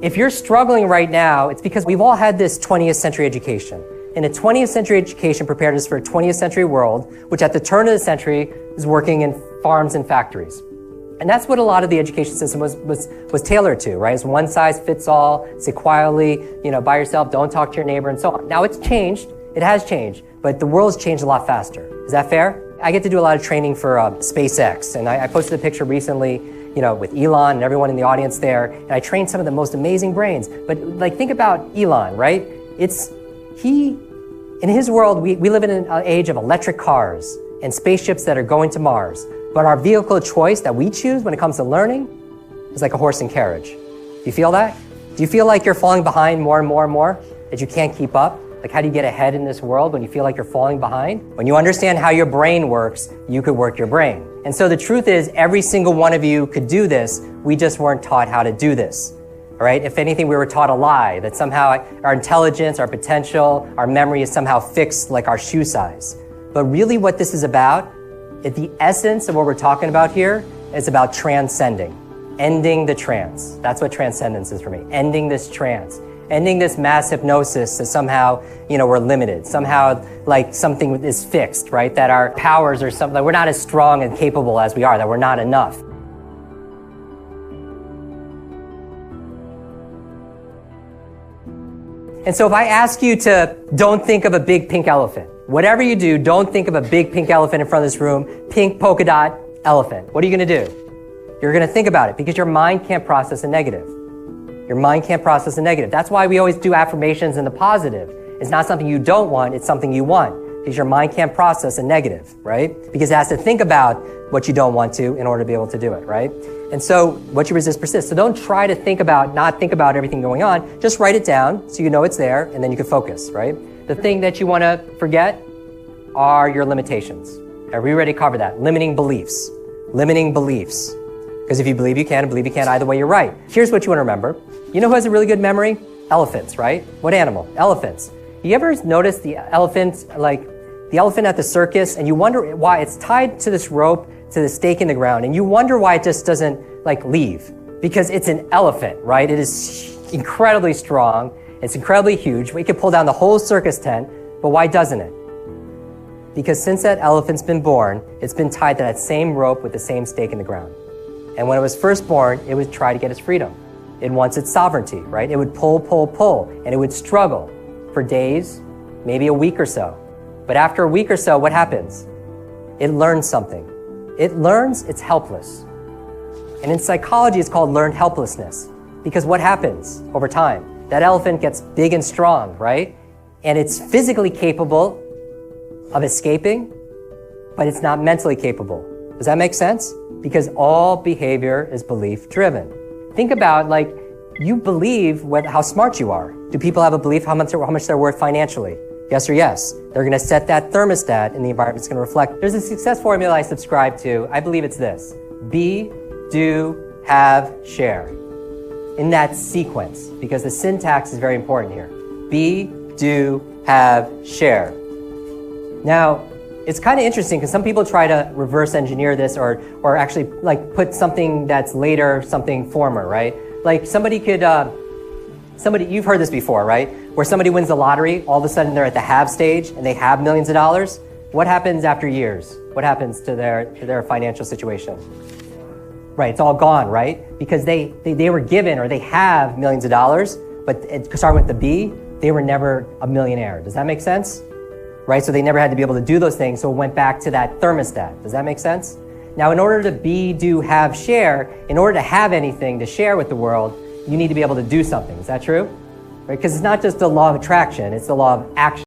If you're struggling right now, it's because we've all had this 20th century education. And a 20th century education prepared us for a 20th century world, which at the turn of the century is working in farms and factories. And that's what a lot of the education system was tailored to, right? It's one size fits all, sit quietly, by yourself, don't talk to your neighbor, and so on. Now it's changed, it has changed, but the world's changed a lot faster. Is that fair? I get to do a lot of training for SpaceX, and I posted a picture recently, with Elon and everyone in the audience there, and I trained some of the most amazing brains. But think about Elon, right? In his world, we live in an age of electric cars and spaceships that are going to Mars. But our vehicle of choice that we choose when it comes to learning is like a horse and carriage. Do you feel that? Do you feel like you're falling behind more and more and more? That you can't keep up? Like, how do you get ahead in this world when you feel like you're falling behind? When you understand how your brain works, you could work your brain. And so the truth is, every single one of you could do this. We just weren't taught how to do this. All right? If anything, we were taught a lie, that somehow our intelligence, our potential, our memory is somehow fixed like our shoe size. But really what this is about, at the essence of what we're talking about here, is about transcending, ending the trance. That's what transcendence is for me, ending this trance, ending this mass hypnosis that somehow, we're limited, somehow like something is fixed, right? That our powers are something, that we're not as strong and capable as we are, that we're not enough. And so if I ask you to don't think of a big pink elephant, whatever you do, don't think of a big pink elephant in front of this room, pink polka dot elephant. What are you going to do? You're going to think about it because your mind can't process a negative. Your mind can't process a negative. That's why we always do affirmations in the positive. It's not something you don't want, it's something you want. Because your mind can't process a negative, right? Because it has to think about what you don't want to in order to be able to do it, right? And so what you resist persists. So don't try to not think about everything going on. Just write it down so you know it's there and then you can focus, right? The thing that you want to forget are your limitations. Are we ready to cover that? Limiting beliefs. Limiting beliefs. Because if you believe you can and believe you can't, either way you're right. Here's what you want to remember. You know who has a really good memory? Elephants, right? What animal? Elephants. You ever notice the elephant, like the elephant at the circus, and you wonder why it's tied to this rope, to the stake in the ground, and you wonder why it just doesn't leave? Because it's an elephant, right? It is incredibly strong. It's incredibly huge. We could pull down the whole circus tent, but why doesn't it? Because since that elephant's been born, it's been tied to that same rope with the same stake in the ground. And when it was first born, it would try to get its freedom. It wants its sovereignty, right? It would pull, and it would struggle for days, maybe a week or so. But after a week or so, what happens? It learns something. It learns it's helpless. And in psychology, it's called learned helplessness. Because what happens over time? That elephant gets big and strong, right? And it's physically capable of escaping, but it's not mentally capable. Does that make sense? Because all behavior is belief-driven. Think about, you believe how smart you are. Do people have a belief how much they're worth financially? Yes or yes? They're going to set that thermostat and the environment's going to reflect. There's a success formula I subscribe to. I believe it's this. Be, do, have, share. In that sequence, because the syntax is very important here. Be, do, have, share. Now, it's kind of interesting because some people try to reverse engineer this or actually put something that's later, something former, right? Somebody could, you've heard this before, right? Where somebody wins the lottery, all of a sudden they're at the have stage and they have millions of dollars. What happens after years? What happens to their financial situation? Right, it's all gone, right? Because they were given or they have millions of dollars, but starting with the B, they were never a millionaire. Does that make sense? Right, so they never had to be able to do those things, so it went back to that thermostat. Does that make sense? Now, in order to be, do, have, share, in order to have anything to share with the world, you need to be able to do something. Is that true? Right, because it's not just the law of attraction, it's the law of action.